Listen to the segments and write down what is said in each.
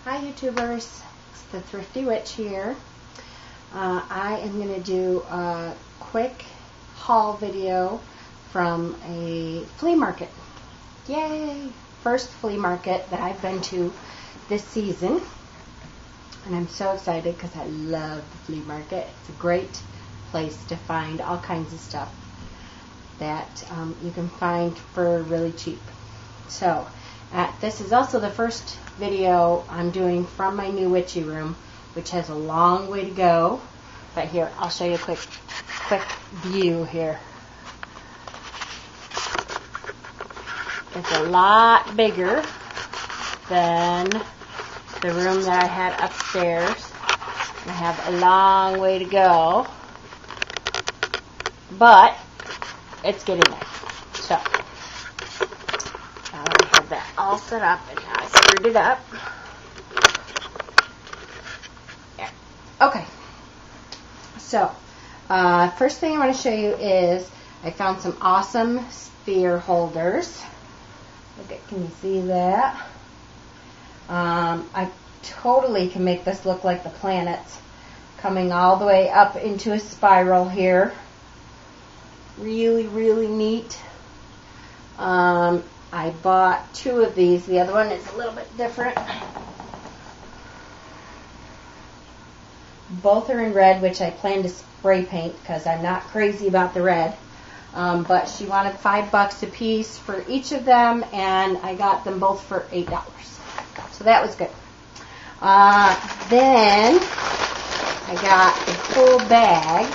Hi YouTubers, it's the Thrifty Witch here. I am going to do a quick haul video from a flea market. Yay! First flea market that I've been to this season. And I'm so excited because I love the flea market. It's a great place to find all kinds of stuff that you can find for really cheap. So, this is also the first video I'm doing from my new witchy room, which has a long way to go. But here, I'll show you a quick view here. It's a lot bigger than the room that I had upstairs. I have a long way to go, but it's getting there. So, I have that all set up, and now I screwed it up. There. Okay. So, first thing I want to show you is I found some awesome spear holders. Can you see that? I totally can make this look like the planets coming all the way up into a spiral here. Really, really neat. I bought 2 of these. The other one is a little bit different. Both are in red, which I plan to spray paint because I'm not crazy about the red. But she wanted $5 a piece for each of them, and I got them both for $8. So that was good. Then I got a full bag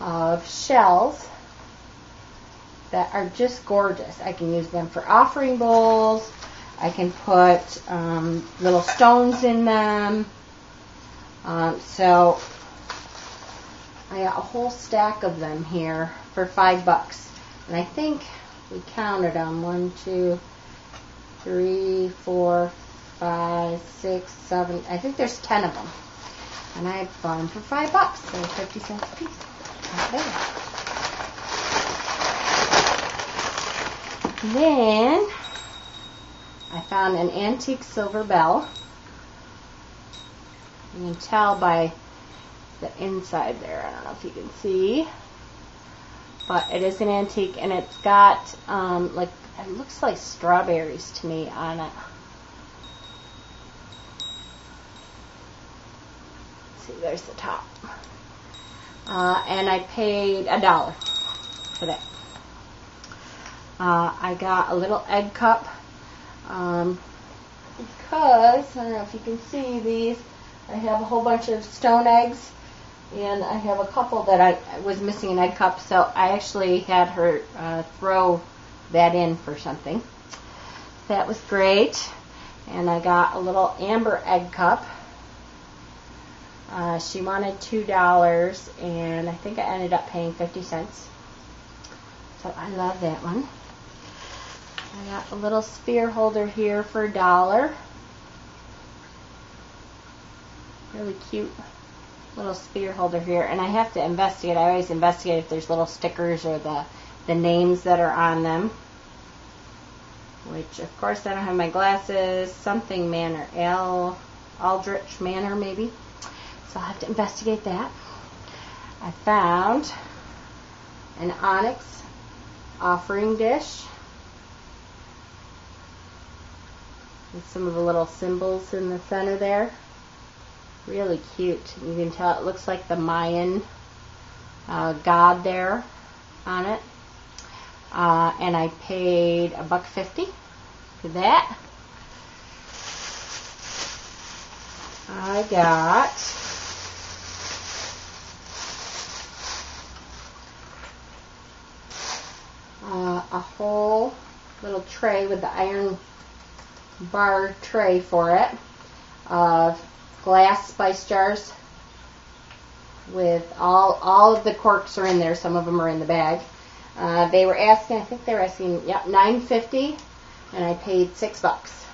of shells that are just gorgeous. I can use them for offering bowls. I can put little stones in them. So I got a whole stack of them here for $5. And I think we counted them. 1, 2, 3, 4, 5, 6, 7. I think there's 10 of them. And I bought them for $5. So 50 cents a piece. Okay. Then I found an antique silver bell. You can tell by the inside there. I don't know if you can see. But it is an antique, and it's got, it looks like strawberries to me on it. Let's see, there's the top. And I paid $1 for that. I got a little egg cup, because, I don't know if you can see these, I have a whole bunch of stone eggs, and I have a couple that I was missing an egg cup, so I actually had her throw that in for something. That was great. And I got a little amber egg cup. She wanted $2, and I think I ended up paying 50 cents. So I love that one. I got a little spear holder here for $1. Really cute little spear holder here. And I have to investigate. I always investigate if there's little stickers or the names that are on them. Which, of course, I don't have my glasses. Something Manor. Aldrich Manor, maybe. So I'll have to investigate that. I found an Onyx offering dish with some of the little symbols in the center there. Really cute. You can tell it looks like the Mayan god there on it. And I paid $1.50 for that. I got a whole little tray with the iron bar tray for it of glass spice jars with all of the corks are in there. Some of them are in the bag. They were asking, I think they were asking, $9.50, and I paid $6.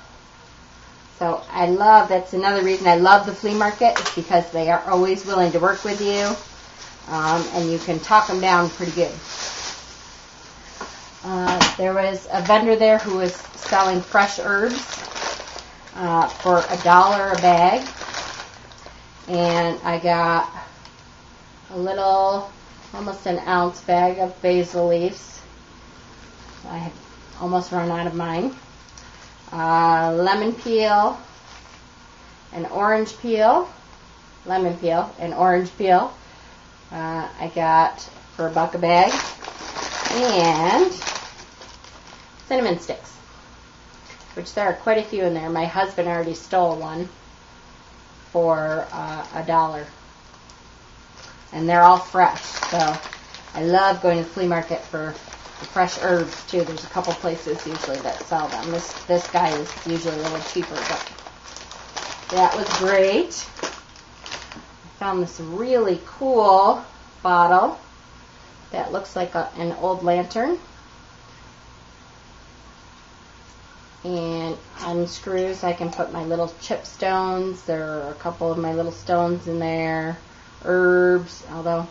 So that's another reason I love the flea market, is because they are always willing to work with you, and you can talk them down pretty good. There was a vendor there who was selling fresh herbs for $1 a bag. And I got a little, almost an ounce bag of basil leaves. I had almost run out of mine. Lemon peel, an orange peel, lemon peel, and orange peel. I got for $1 a bag. And cinnamon sticks, which there are quite a few in there. My husband already stole one for $1. And they're all fresh, so I love going to the flea market for the fresh herbs too. There's a couple places usually that sell them. This guy is usually a little cheaper, but that was great. I found this really cool bottle that looks like an old lantern. And unscrews, I can put my little chip stones. There are a couple of my little stones in there. Herbs, although,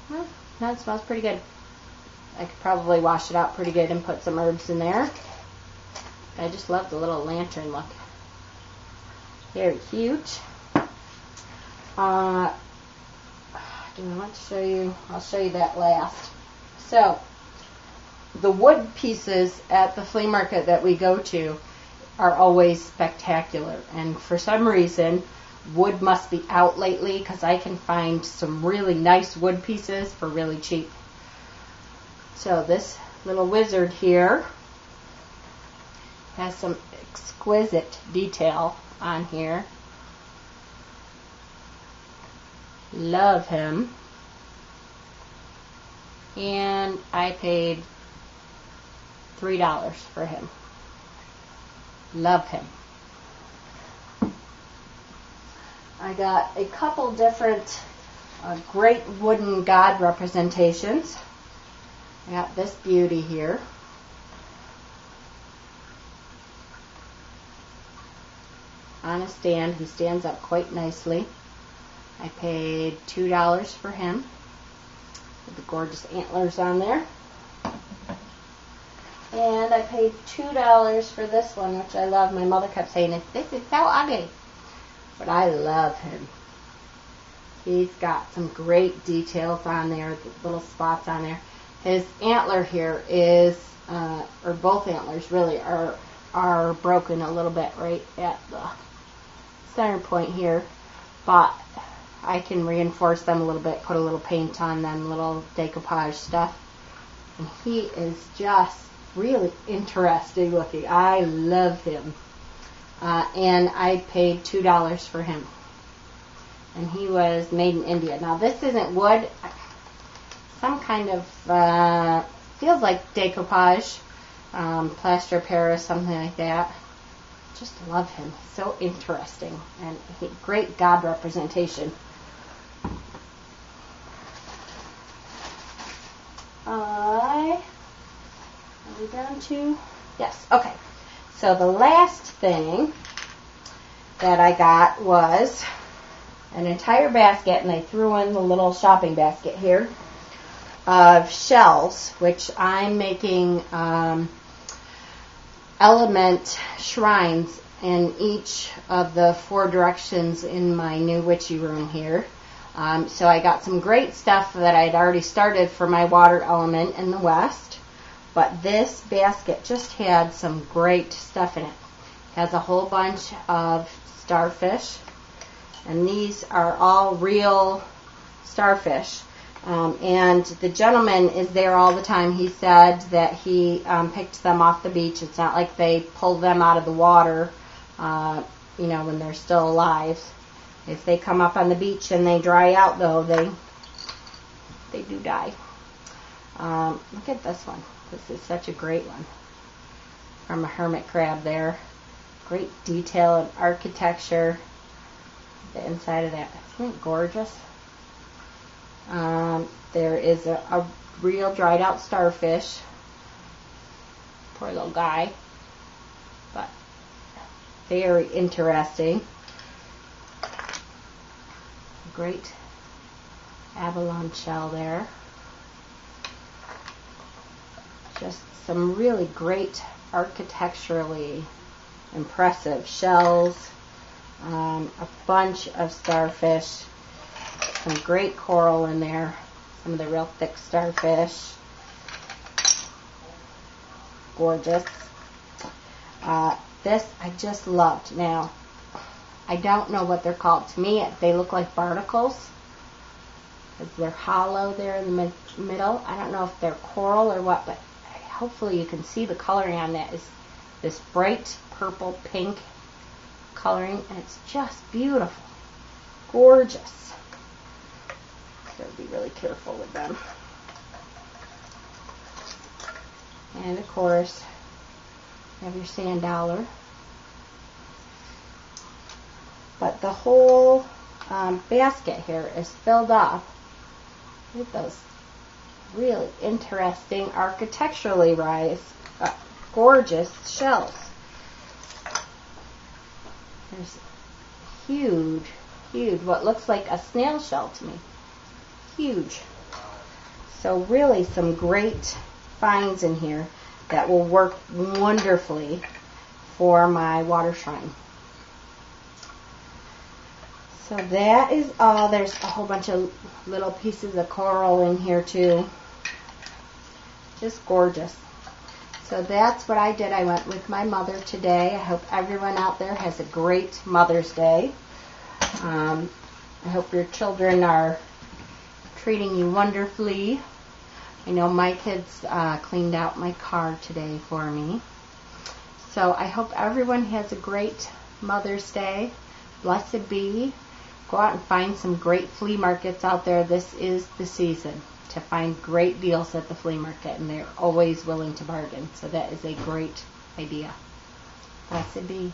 well, no, it smells pretty good. I could probably wash it out pretty good and put some herbs in there. I just love the little lantern look. Very cute. Do I want to show you? I'll show you that last. So, the wood pieces at the flea market that we go to are always spectacular. And for some reason, wood must be out lately because I can find some really nice wood pieces for really cheap. So this little wizard here has some exquisite detail on here. Love him. And I paid $3 for him. Love him. I got a couple different great wooden god representations. I got this beauty here. On a stand. He stands up quite nicely. I paid $2 for him. With the gorgeous antlers on there. And I paid $2 for this one, which I love. My mother kept saying, "This is so ugly." But I love him. He's got some great details on there, the little spots on there. His antler here is, or both antlers really, are broken a little bit right at the center point here. But I can reinforce them a little bit, put a little paint on them, little decoupage stuff. And he is just really interesting looking. I love him. And I paid $2 for him. And he was made in India. Now this isn't wood. Some kind of, feels like decoupage, plaster of Paris, something like that. Just love him. So interesting. And great god representation. Are we down to? Yes. Okay. So the last thing that I got was an entire basket, and I threw in the little shopping basket here, of shells, which I'm making element shrines in each of the 4 directions in my new witchy room here. So I got some great stuff that I'd already started for my water element in the west. But this basket just had some great stuff in it. It has a whole bunch of starfish. And these are all real starfish. And the gentleman is there all the time. He said that he picked them off the beach. It's not like they pulled them out of the water, when they're still alive. If they come up on the beach and they dry out, though, they do die. Look at this one. This is such a great one. From a hermit crab there. Great detail and architecture. The inside of that. Isn't it gorgeous? There is a real dried out starfish. Poor little guy. But very interesting. Great abalone shell there. Just some really great architecturally impressive shells, a bunch of starfish, some great coral in there, some of the real thick starfish. Gorgeous. This I just loved. Now, I don't know what they're called. To me, they look like barnacles, because they're hollow there in the middle. I don't know if they're coral or what, but hopefully you can see the coloring on that is this bright purple pink coloring, and it's just beautiful. Gorgeous. Gotta be really careful with them. And of course, you have your sand dollar. But the whole basket here is filled up with those really interesting, architecturally gorgeous shells. There's huge, what looks like a snail shell to me. Huge. So really some great finds in here that will work wonderfully for my water shrine. So that is all. There's a whole bunch of little pieces of coral in here too. Just gorgeous. So that's what I did. I went with my mother today. I hope everyone out there has a great Mother's Day. I hope your children are treating you wonderfully. I know my kids cleaned out my car today for me. So I hope everyone has a great Mother's Day. Blessed be. Go out and find some great flea markets out there. This is the season to find great deals at the flea market, and they're always willing to bargain. So that is a great idea. Blessed be.